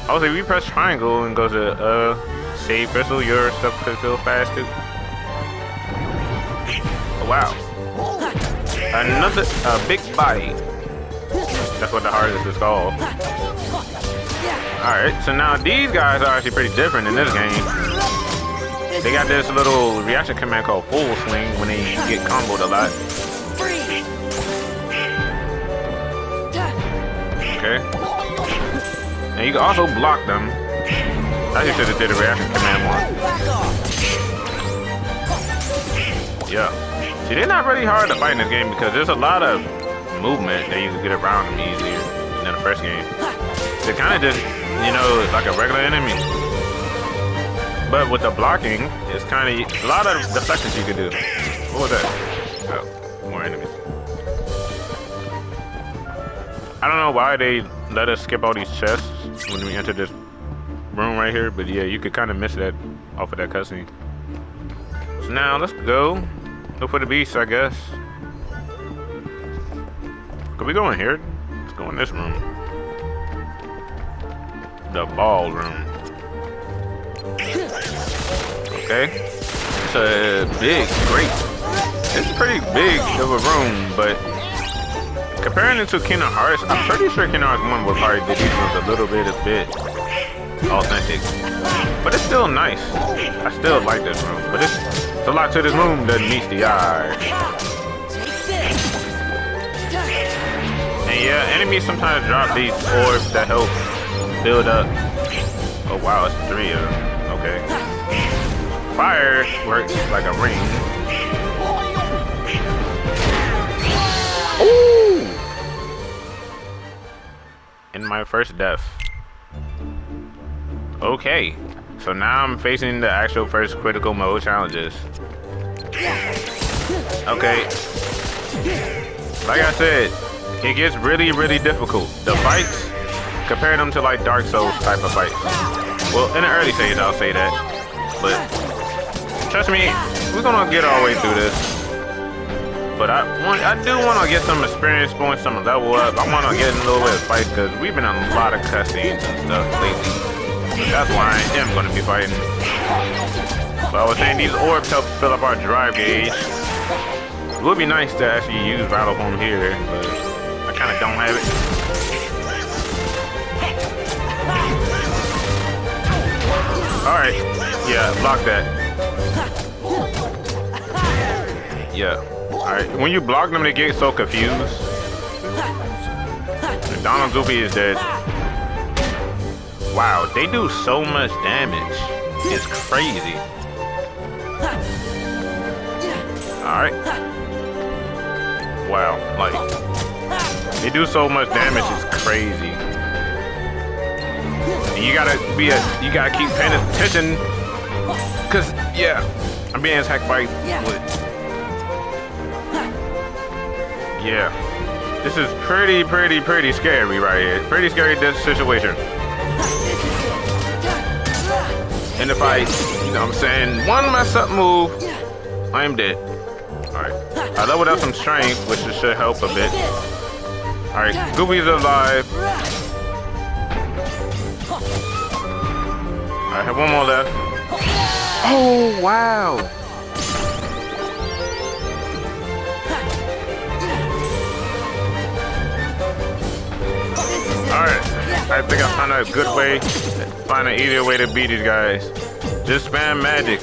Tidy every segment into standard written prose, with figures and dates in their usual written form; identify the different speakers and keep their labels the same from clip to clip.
Speaker 1: Also, if you press triangle and go to save crystal, your stuff could go fast too. Oh, wow. Another big body. That's what the hardest is called. Alright, so now these guys are actually pretty different in this game. They got this little reaction command called full swing when they get comboed a lot. Okay. And you can also block them. I just should have did a reaction command one. Yeah. See, they're not really hard to fight in this game because there's a lot of movement that you can get around them easier than the first game. They're kind of just, you know, it's like a regular enemy. But with the blocking, it's kind of a lot of deflections you can do. What was that? Oh, more enemies. I don't know why they let us skip all these chests when we enter this room right here, but yeah, you could kind of miss that off of that cutscene. So now let's go look for the beast, I guess. Could we go in here? Let's go in this room. The ballroom. Okay. It's a big, great. It's pretty big of a room, but comparing it to Kingdom Hearts, I'm pretty sure Kingdom Hearts 1 would probably do these ones a little bit authentic. But it's still nice. I still like this room, but it's a lot to this room that meets the eye. And yeah, enemies sometimes drop these orbs that help build up. Oh wow, it's 3 of them. Okay. Fire works like a ring. Ooh! In my first death. Okay. So now I'm facing the actual first critical mode challenges. Okay. Like I said, it gets really, really difficult. The fights, compare them to like Dark Souls type of fights. Well, in the early stage, I'll say that. But trust me, we're gonna get our way through this. But I do want to get some experience points, some level up. I want to get in a little bit of fight because we've been on a lot of cutscenes and stuff lately. But that's why I am going to be fighting. But I was saying these orbs help fill up our drive gauge. It would be nice to actually use Battle Home here, but I kind of don't have it. Alright, yeah, block that. Yeah. Alright, when you block them, they get so confused. And Donald Goofy is dead. Wow, they do so much damage. It's crazy. Alright. Wow, like, they do so much damage, it's crazy. And you gotta keep paying attention. Cause, yeah, I'm being attacked by wood. Yeah, this is pretty scary right here. Pretty scary this situation. And if I, you know what I'm saying, one mess up move, I am dead. Alright, I leveled up some strength, which should help a bit. Alright, Goofy's alive. I have one more left. Oh, wow. Alright, I think I found a good way, find an easier way to beat these guys. Just spam magic.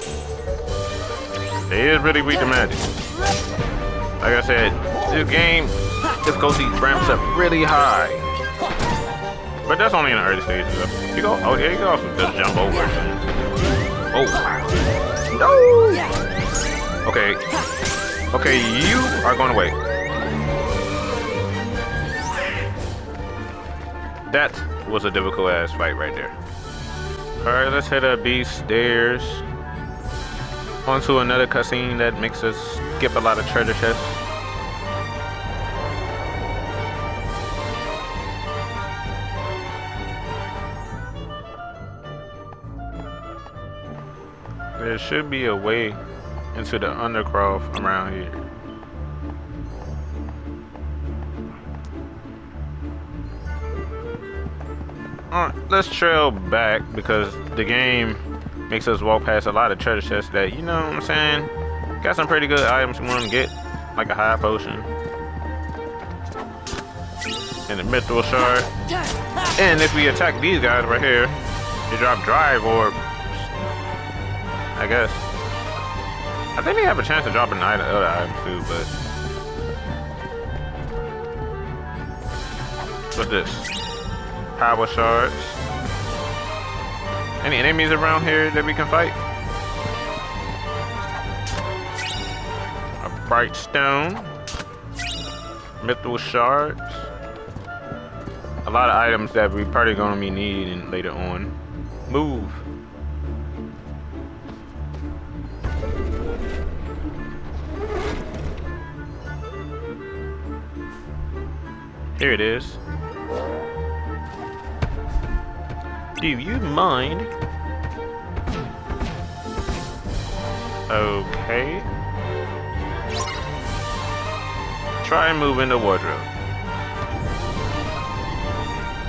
Speaker 1: They is really weak to magic. Like I said, this game difficulty ramps up really high. But that's only in the early stages though. You go, oh yeah, you can also just jump over. Oh wow. No! Okay. Okay, you are going away. That was a difficult ass fight right there. Alright, let's head up these stairs. Onto another cutscene that makes us skip a lot of treasure chests. There should be a way into the Undercroft around here. let's trail back because the game makes us walk past a lot of treasure chests that, you know what I'm saying, got some pretty good items we want to get, like a high potion and a mithril shard. And if we attack these guys right here, they drop drive orbs, I guess. I think they have a chance to drop an item, other items too, but what's this? Power shards. Any enemies around here that we can fight? A bright stone. Mithril shards. A lot of items that we probably gonna be needing later on. Move. Here it is. Do you mind? Okay. Try and move in the wardrobe.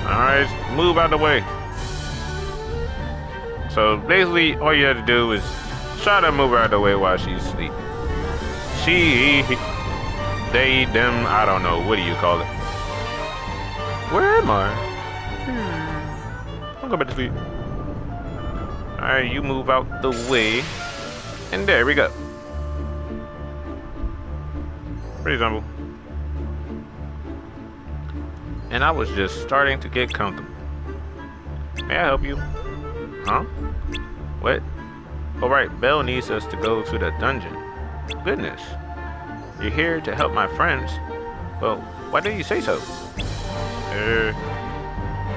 Speaker 1: Alright, move out the way. So basically, all you have to do is try to move her out the way while she's asleep. She, they, them, I don't know. What do you call it? Where am I? I'll go back to sleep. Alright, you move out the way. And there we go. Pretty simple. And I was just starting to get comfortable. May I help you? Huh? What? Alright, Belle needs us to go to the dungeon. Goodness. You're here to help my friends. Well, why didn't you say so?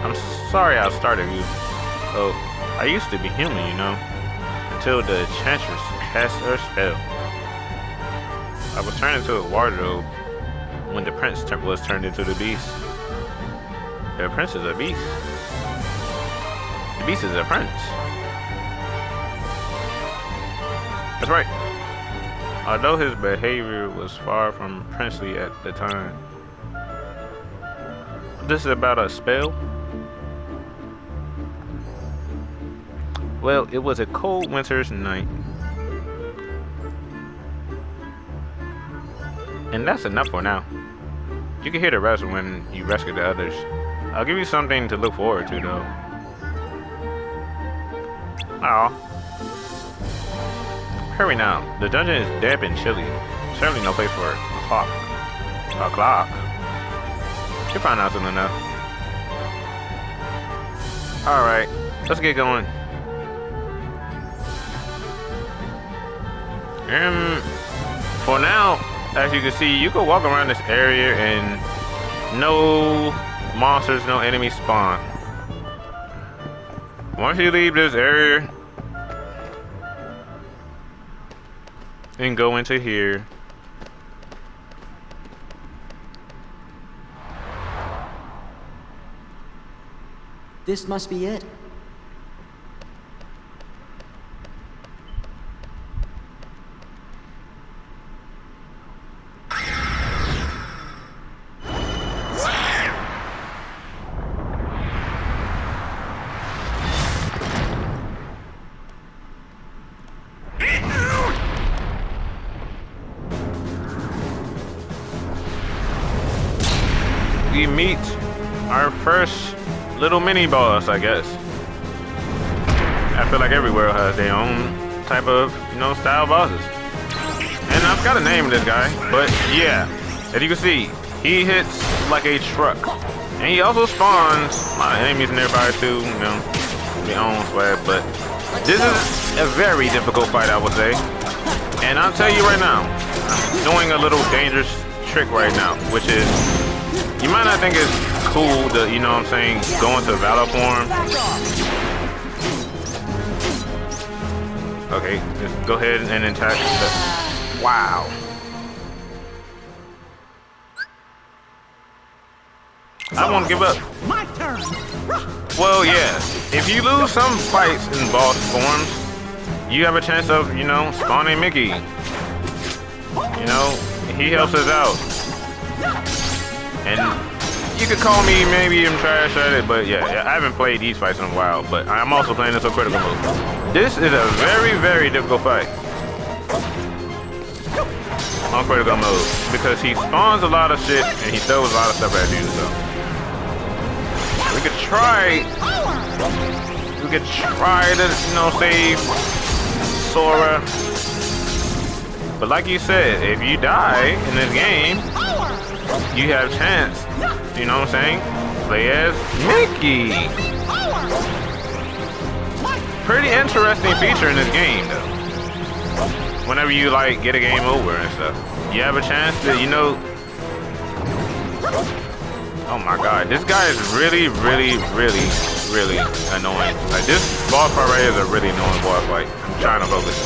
Speaker 1: I'm sorry I started you. Oh, I used to be human, you know, until the enchantress cast her spell. I was turned into a wardrobe when the prince was turned into the beast. The prince is a beast. The beast is a prince. That's right. Although his behavior was far from princely at the time. This is about a spell? Well, it was a cold winter's night. And that's enough for now. You can hear the rest when you rescue the others. I'll give you something to look forward to, though. Aw. Hurry now. The dungeon is damp and chilly. Certainly no place for a clock. A clock? You'll find out soon enough. Alright, let's get going. For now, as you can see, you can walk around this area and no monsters, no enemies spawn. Once you leave this area and go into here,
Speaker 2: this must be it.
Speaker 1: We meet our first little mini boss, I guess. I feel like every world has their own type of, you know, style bosses. And I've got a name of this guy, but yeah, as you can see, he hits like a truck. And he also spawns a lot of enemies nearby too, you know, their own swag, but this is a very difficult fight, I would say. And I'll tell you right now, I'm doing a little dangerous trick right now, which is, you might not think it's cool to, you know what I'm saying, go into Valor form. Okay, just go ahead and attack the... Wow. I won't give up.
Speaker 3: My turn.
Speaker 1: Well, yeah, if you lose some fights in boss forms, you have a chance of, you know, spawning Mickey. You know, he helps us out. And you could call me maybe I'm trash at it, but yeah, I haven't played these fights in a while. But I'm also playing this on critical mode. This is a very, very difficult fight on critical mode because he spawns a lot of shit and he throws a lot of stuff at you. So we could try to, you know, save Sora. But like you said, if you die in this game, you have a chance, you know what I'm saying? Play as Mickey. Pretty interesting feature in this game, though. Whenever you, like, get a game over and stuff, you have a chance to, you know... Oh my god, this guy is really, really, really, really annoying. Like, this boss fight right here is a really annoying boss fight. I'm trying to focus.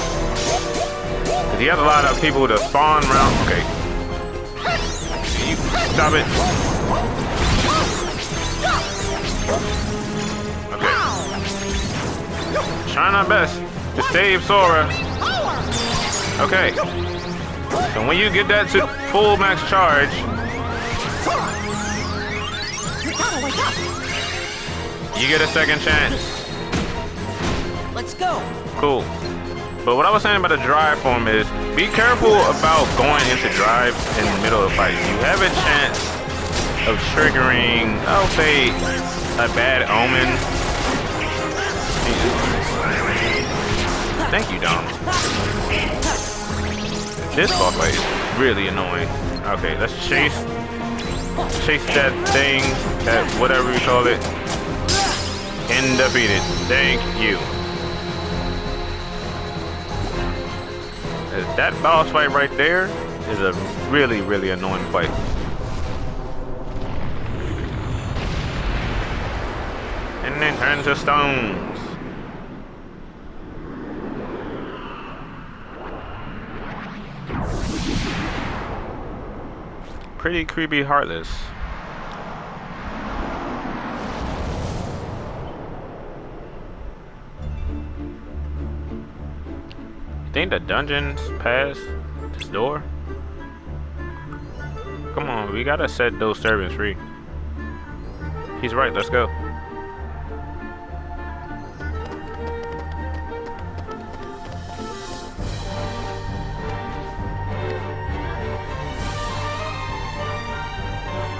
Speaker 1: Because he has a lot of people to spawn around. Okay. You stop it. Okay. Trying our best to save Sora. Okay. So when you get that to full max charge, you get a second chance.
Speaker 2: Let's go.
Speaker 1: Cool. But what I was saying about the drive form is, be careful about going into drive in the middle of fights. You have a chance of triggering, I'll say, a bad omen. Thank you, Dom. This boss fight is really annoying. Okay, let's chase that thing, that whatever you call it, and defeat it. Thank you. That boss fight right there is a really, really annoying fight. And then turn to stones. Pretty creepy, Heartless. Think the dungeons past this door? Come on, we gotta set those servants free. He's right, let's go.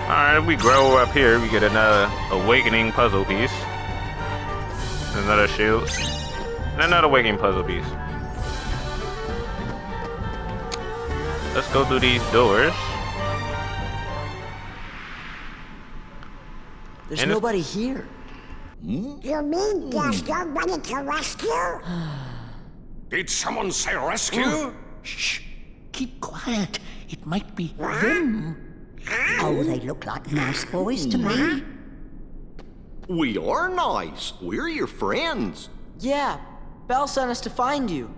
Speaker 1: Alright, we grow up here, we get another awakening puzzle piece. Another shield. And another awakening puzzle piece. Let's go through these doors.
Speaker 2: There's nobody here.
Speaker 3: You mean there's nobody to rescue?
Speaker 4: Did someone say rescue?
Speaker 5: Shh! Keep quiet. It might be them.
Speaker 3: Oh, they look like nice boys to me.
Speaker 6: We are nice. We're your friends.
Speaker 2: Yeah, Belle sent us to find you.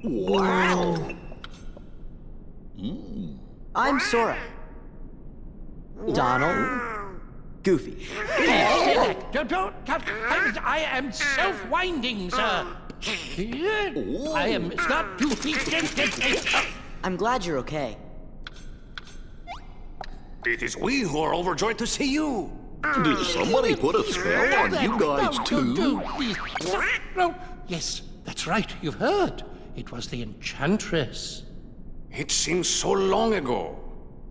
Speaker 6: Wow.
Speaker 2: I'm Sora. Donald. Goofy.
Speaker 5: I am self-winding, sir. I am not too.
Speaker 2: I'm glad you're okay.
Speaker 4: It is we who are overjoyed to see you.
Speaker 6: Did somebody put a spell on you guys too?
Speaker 5: No. Yes, that's right. You've heard. It was the Enchantress.
Speaker 4: It seems so long ago.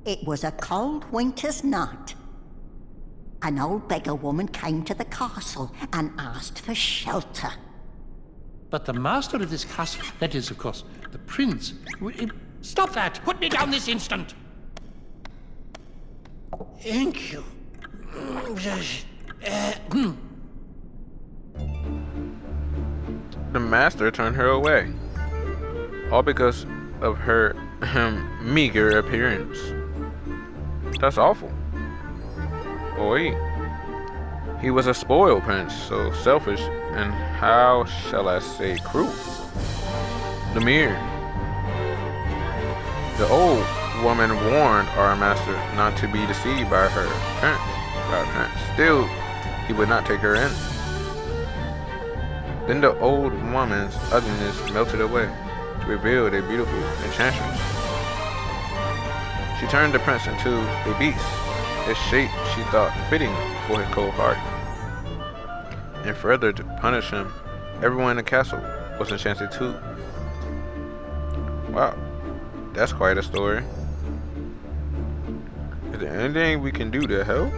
Speaker 3: It was a cold winter's night. An old beggar woman came to the castle and asked for shelter.
Speaker 5: But the master of this castle, that is, of course, the prince... Stop that! Put me down this instant! Thank you.
Speaker 1: The master turned her away. All because of her meager appearance. That's awful. Boy, he was a spoiled prince, so selfish, and how shall I say cruel. Lemire. The old woman warned our master not to be deceived by her parents. Still, he would not take her in. Then the old woman's ugliness melted away. to reveal their beautiful enchantress. She turned the prince into a beast, a shape she thought fitting for his cold heart. And further to punish him, everyone in the castle was enchanted too. Wow, that's quite a story. Is there anything we can do to help?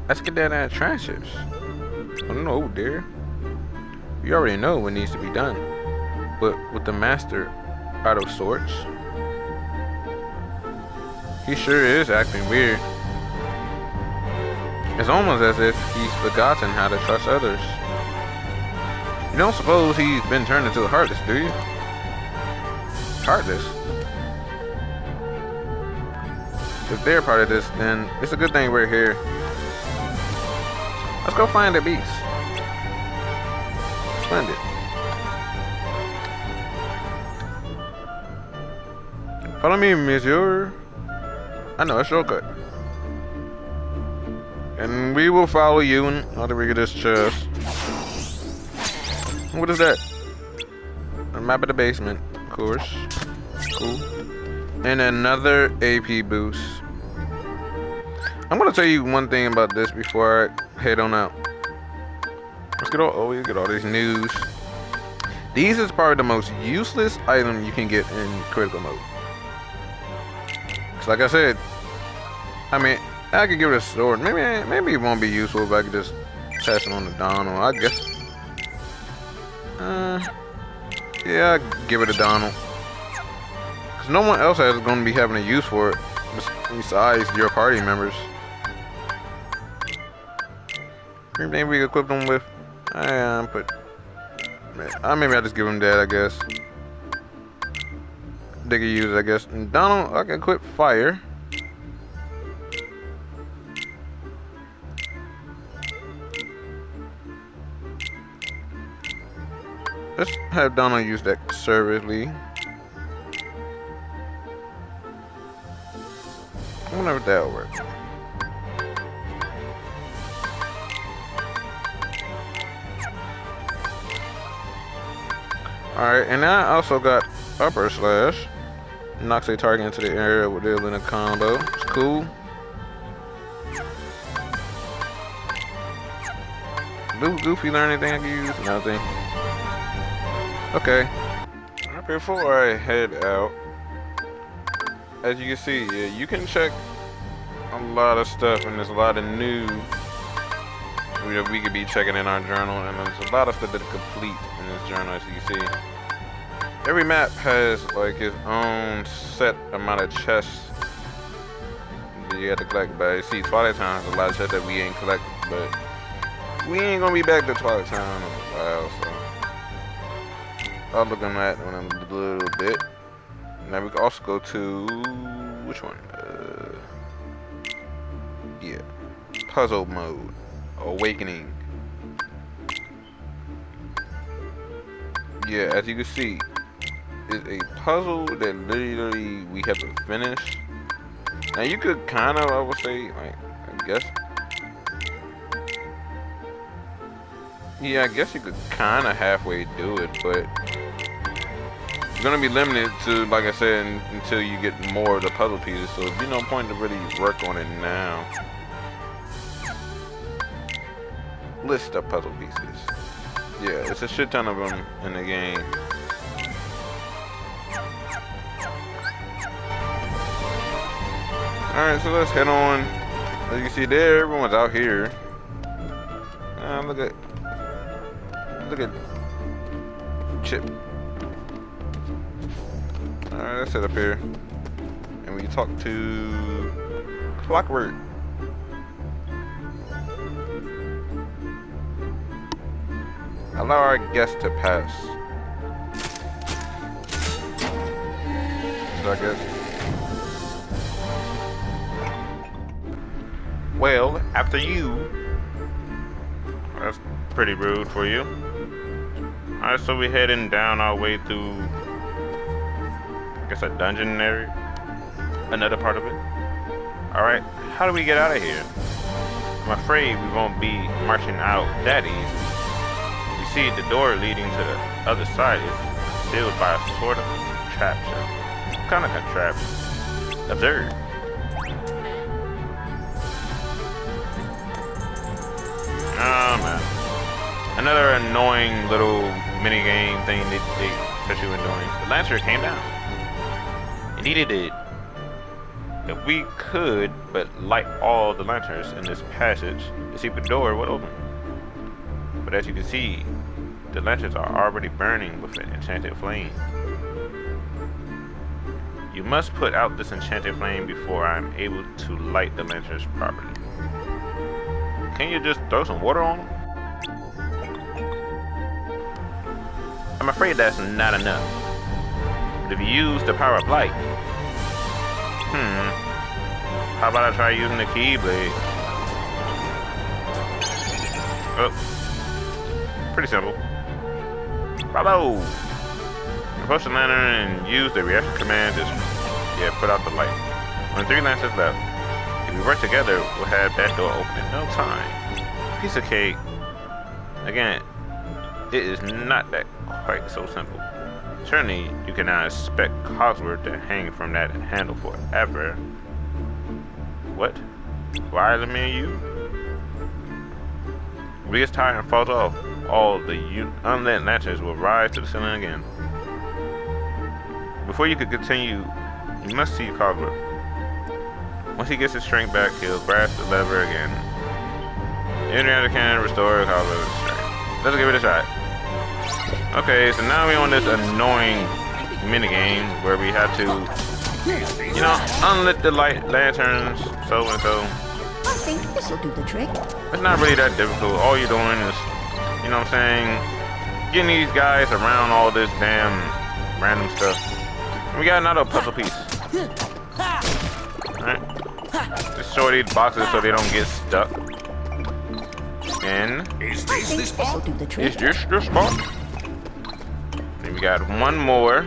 Speaker 1: Let's get that at tranships. Oh no, dear. We already know what needs to be done. But with the master out of sorts, he sure is acting weird. It's almost as if he's forgotten how to trust others. You don't suppose he's been turned into a Heartless, do you? Heartless? If they're part of this, then it's a good thing we're here. Let's go find the beast. Splendid. Follow me, monsieur. I know a shortcut. And we will follow you in order to get this chest. What is that? A map of the basement, of course. Cool. And another AP boost. I'm gonna tell you one thing about this before I head on out. Let's get all these news. These is probably the most useless item you can get in critical mode. Cause like I said, I mean, I could give it a sword. Maybe it won't be useful if I could just pass it on to Donald. I guess. Yeah, I'll give it to Donald. Cause no one else is gonna be having a use for it besides your party members. Anything we equip them with? Maybe I just give them that, I guess. They can use it, I guess. And Donald, I can equip fire. Let's have Donald use that conservatively. I wonder if that'll work. Alright, and I also got upper slash. Knocks a target into the area with dealing a combo. It's cool. Do Goofy learn anything I can use? Nothing. Okay. Before I head out, as you can see, yeah, you can check a lot of stuff, and there's a lot of new we could be checking in our journal, and there's a lot of stuff to complete in this journal, as you can see. Every map has like its own set amount of chests that you have to collect. But you see, Twilight Town has a lot of chests that we ain't collected, but we ain't gonna be back to Twilight Town in a while, so I'll look on that in a little bit. Now we can also go to which one? Yeah, puzzle mode, Awakening. Yeah, as you can see, it's a puzzle that literally we have to finish. Now you could kind of, I would say, like, I guess. Yeah, I guess you could kind of halfway do it, but you're gonna be limited to, like I said, until you get more of the puzzle pieces. So there'd be no point to really work on it now. List of puzzle pieces. Yeah, it's a shit ton of them in the game. Alright, so let's head on. As you can see there, everyone's out here. Look at Chip. Alright, let's head up here. And we talk to Clockwork. Allow our guest to pass. So I guess. Well, after you. That's pretty rude for you. Alright, so we're heading down our way through, I guess, a dungeon area. Another part of it. Alright, how do we get out of here? I'm afraid we won't be marching out that easy. You see, the door leading to the other side is sealed by a sort of contraption. What kind of contraption? Absurd. Oh man. Another annoying little mini game thing they set you in doing. The Lancer came down. It needed it. If we could but light all the lanterns in this passage, the secret door would open. But as you can see, the lanterns are already burning with an enchanted flame. You must put out this enchanted flame before I am able to light the lanterns properly. Can you just throw some water on them? I'm afraid that's not enough. But if you use the power of light, how about I try using the Keyblade? Oh, pretty simple. Bravo! Approach the lantern and use the reaction command to put out the light. When 3 lanterns left, if we work together, we'll have that door open in no time. Piece of cake. Again, it is not that quite so simple. Certainly, you cannot expect Cogsworth to hang from that handle forever. What? Why is it me and you? When he gets tired and falls off, all the unlit lanterns will rise to the ceiling again. Before you can continue, you must see Cogsworth. Once he gets his strength back, he'll grasp the lever again. Adriana can restore Cogsworth's strength. Let's give it a shot. Okay, so now we're on this annoying minigame where we have to, you know, unlit the lanterns, so and so.
Speaker 3: I think this'll do the trick.
Speaker 1: It's not really that difficult. All you're doing is, you know what I'm saying, getting these guys around all this damn random stuff. And we got another puzzle piece. Alright. Just show these boxes so they don't get stuck. And
Speaker 4: Is this the spot?
Speaker 3: Do the trick.
Speaker 1: is this the spot? And we got one more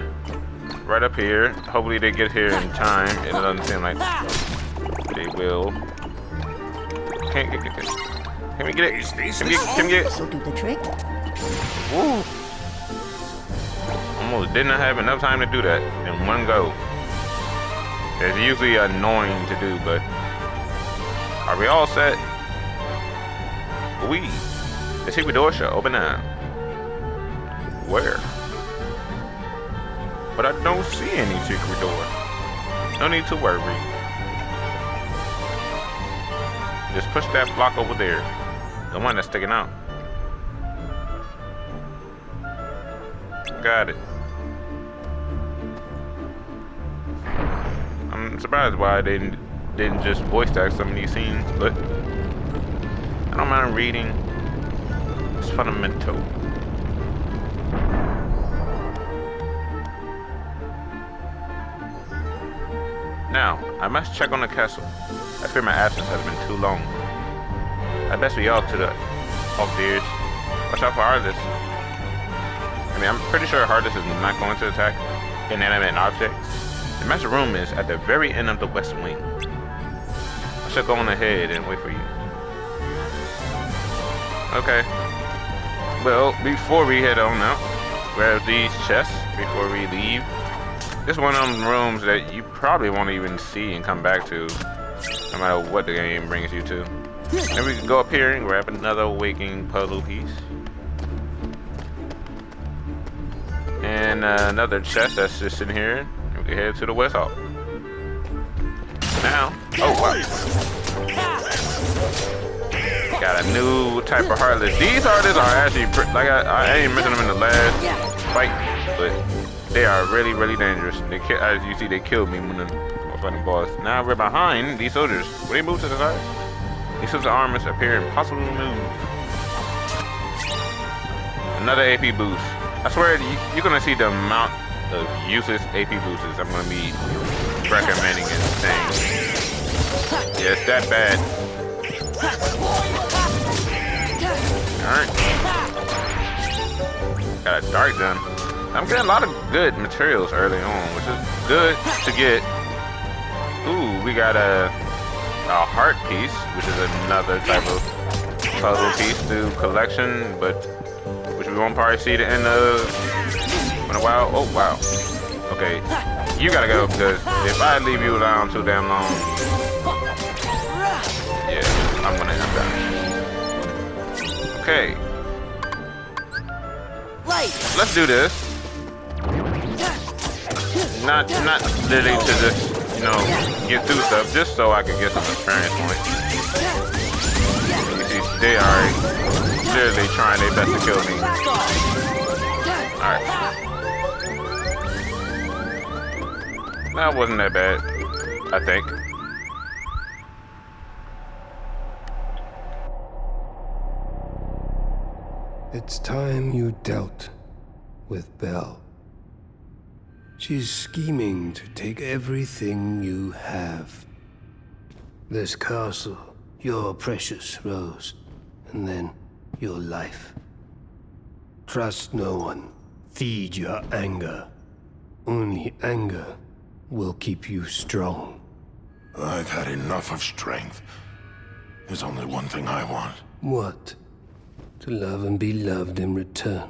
Speaker 1: right up here. Hopefully they get here in time. It doesn't seem like they will. Can we get it?
Speaker 4: Is this
Speaker 1: Can
Speaker 4: the
Speaker 1: we
Speaker 4: spot?
Speaker 1: get it?
Speaker 3: This'll do the trick.
Speaker 1: Woo! Almost did not have enough time to do that in one go. It's usually annoying to do, but are we all set? The secret door shall open now. Where? But I don't see any secret door. No need to worry. Just push that block over there. The one that's sticking out. Got it. I'm surprised why they didn't just voice act some of these scenes, but I don't mind reading. It's fundamental. Now, I must check on the castle. I fear my absence has been too long. I best be off the edge. Watch out for Heartless. I mean, I'm pretty sure Heartless is not going to attack inanimate objects. The master room is at the very end of the west wing. I shall go on ahead and wait for you. Okay. Well, before we head on out, grab these chests before we leave. This is one of them rooms that you probably won't even see and come back to, no matter what the game brings you to. Then we can go up here and grab another waking puzzle piece. And another chest that's just in here. We can head to the West Hall. Now, oh wow. Got a new type of Heartless. These Heartless are actually, like I ain't mentioned them in the last fight, but they are really, really dangerous. As you see, they killed me when I was fighting the boss. Now we're behind these soldiers. Will they move to the side? These soldiers' armors appear impossible to move. Another AP boost. I swear, you're gonna see the amount of useless AP boosts I'm gonna be recommending and saying. Yeah, it's that bad. Alright. Got a dark gun. I'm getting a lot of good materials early on, which is good to get. Ooh, we got a heart piece, which is another type of puzzle piece to collection, but which we won't probably see the end of Been a while. Oh, wow. Okay. You gotta go, because if I leave you around too damn long, yeah, I'm gonna end up dying. Okay. Let's do this. Not literally to just, you know, get through stuff, just so I can get some experience points. You see, they are literally trying their best to kill me. Alright. That wasn't that bad, I think.
Speaker 7: It's time you dealt with Belle. She's scheming to take everything you have. This castle, your precious Rose, and then your life. Trust no one. Feed your anger. Only anger will keep you strong.
Speaker 8: I've had enough of strength. There's only one thing I want.
Speaker 7: What? To love and be loved in return.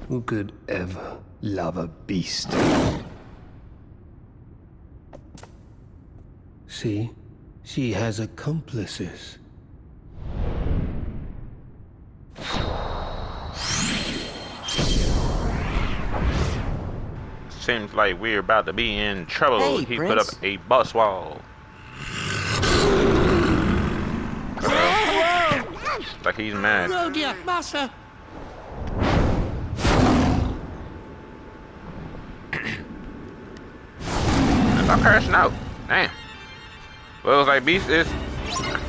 Speaker 7: Who could ever love a beast? See? She has accomplices.
Speaker 1: Seems like we're about to be in trouble.
Speaker 2: Hey,
Speaker 1: he
Speaker 2: Prince.
Speaker 1: put up a bus wall. Like he's mad.
Speaker 5: Oh dear, Master.
Speaker 1: Stop crashing out. Damn. Well, it was like Beast is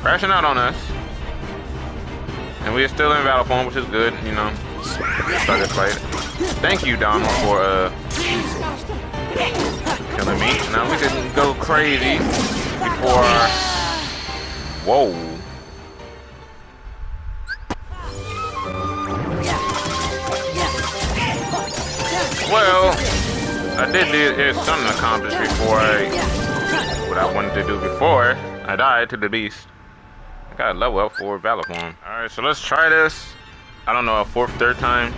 Speaker 1: crashing out on us. And we're still in battle form, which is good, you know. Start this fight. Thank you, Donald, for killing me. Now we can go crazy before. Whoa. Well, I did hear something accomplished before what I wanted to do before I died to the beast. I got a level up for battle form. Alright, so let's try this. I don't know, a third time.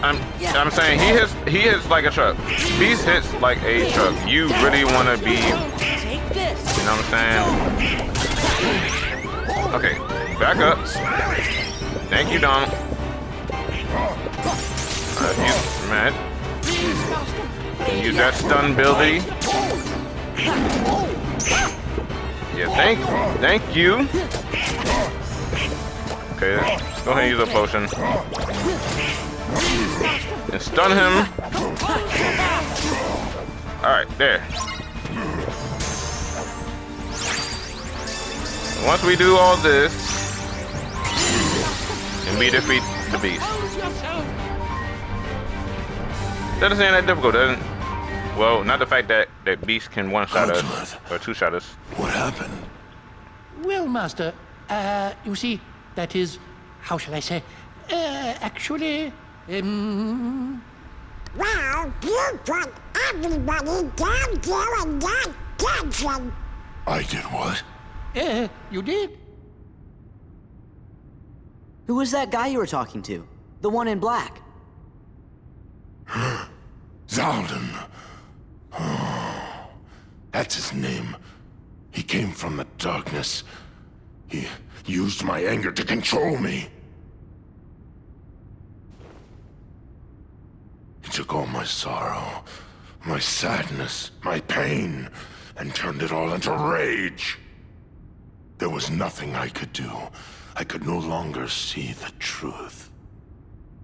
Speaker 1: I'm saying he hits like a truck. Beast hits like a truck. You really wanna be, you know what I'm saying? Okay, back up. Thank you, Donald. He's mad. Use that stun ability. Yeah, thank you. Okay, let's go ahead and use a potion. And stun him. Alright, there. Once we do all this, and we defeat the beast. Doesn't seem that difficult, doesn't it? Well, not the fact that beast can one-shot us, or two-shot us.
Speaker 8: What happened?
Speaker 5: Well, Master, you see, that is, how shall I say, actually,
Speaker 9: Well, you put everybody down there in that dungeon.
Speaker 8: I did what?
Speaker 5: you did.
Speaker 2: Who was that guy you were talking to? The one in black.
Speaker 8: Zaldin. Oh, that's his name. He came from the darkness. He used my anger to control me. He took all my sorrow, my sadness, my pain, and turned it all into rage. There was nothing I could do. I could no longer see the truth.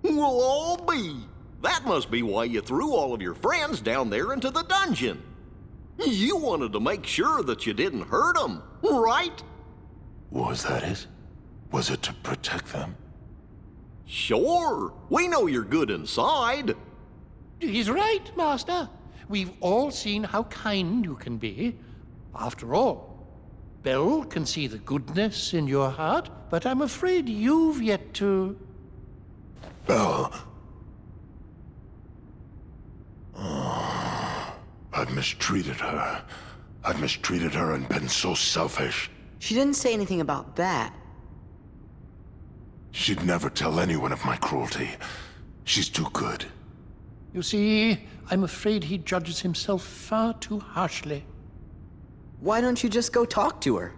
Speaker 6: We'll all be. That must be why you threw all of your friends down there into the dungeon. You wanted to make sure that you didn't hurt them, right?
Speaker 8: Was that it? Was it to protect them?
Speaker 6: Sure. We know you're good inside.
Speaker 5: He's right, Master. We've all seen how kind you can be. After all, Belle can see the goodness in your heart, but I'm afraid you've yet to...
Speaker 8: Belle. Oh, I've mistreated her. I've mistreated her and been so selfish.
Speaker 2: She didn't say anything about that.
Speaker 8: She'd never tell anyone of my cruelty. She's too good.
Speaker 5: You see, I'm afraid he judges himself far too harshly.
Speaker 2: Why don't you just go talk to her?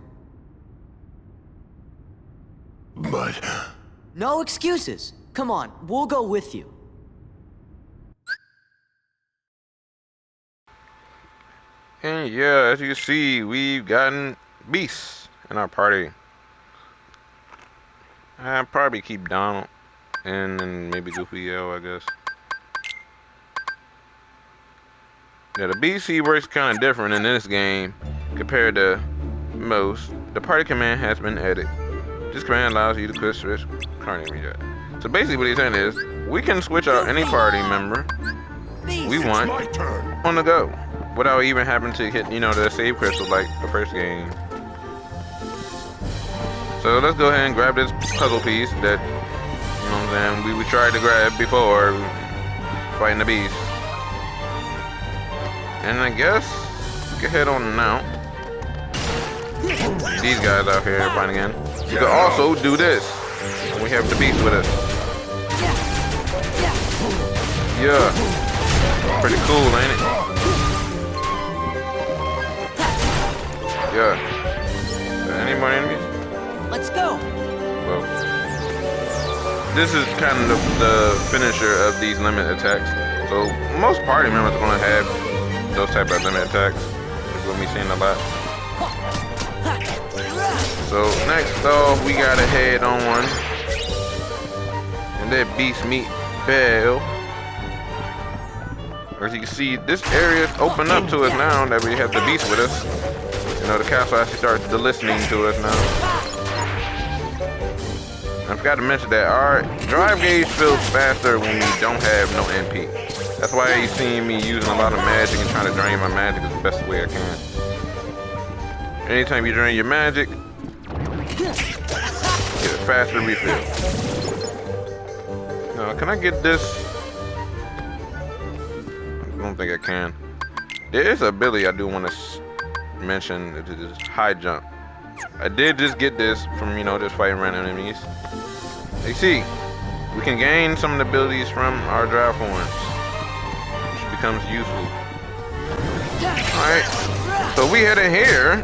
Speaker 8: But...
Speaker 2: No excuses. Come on, we'll go with you.
Speaker 1: And yeah, as you can see, we've gotten Beast in our party. I'll probably keep Donald and then maybe Goofy L, I guess. Yeah, the BC works kind of different in this game compared to most. The party command has been added. This command allows you to quick switch party reject. So basically what he's saying is, we can switch out any party member we want
Speaker 8: My turn.
Speaker 1: on the go without even having to hit, you know, the save crystal like the first game. So let's go ahead and grab this puzzle piece that, you know what I'm saying, we tried to grab before fighting the beast. And I guess we can head on now. These guys out here fighting again. You can also do this. We have the beast with us. Yeah. Pretty cool, ain't it? Yeah. Any more enemies?
Speaker 2: Let's go.
Speaker 1: Well, this is kind of the finisher of these limit attacks. So most party members are going to have those type of limit attacks. It's what we've seen a lot. So next off, we gotta head on one, and that beast meet Belle. As you can see, this area is open up to us now that we have the beast with us. You know, the castle actually starts listening to us now. I forgot to mention that our drive gauge fills faster when we don't have no MP. That's why you see me using a lot of magic and trying to drain my magic is the best way I can. Anytime you drain your magic, get a faster refill. Now, can I get this? I don't think I can. There is an ability I do want to mention. It is high jump. I did just get this from, you know, just fighting random enemies. You see, we can gain some of the abilities from our drive horns, which becomes useful. Alright, so we head in here.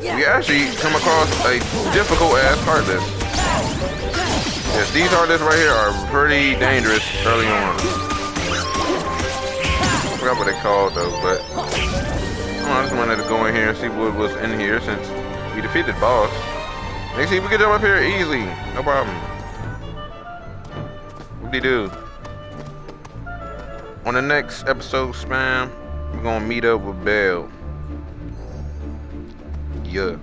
Speaker 1: We actually come across a difficult ass heartless. Yes, these heartless right here are pretty dangerous early on. I forgot what they called though, but I just wanted to go in here and see what was in here since we defeated the boss. You see, we can jump up here easily, no problem. Whoop-de-doo. On the next episode, Spam, we're gonna meet up with Belle. Yeah.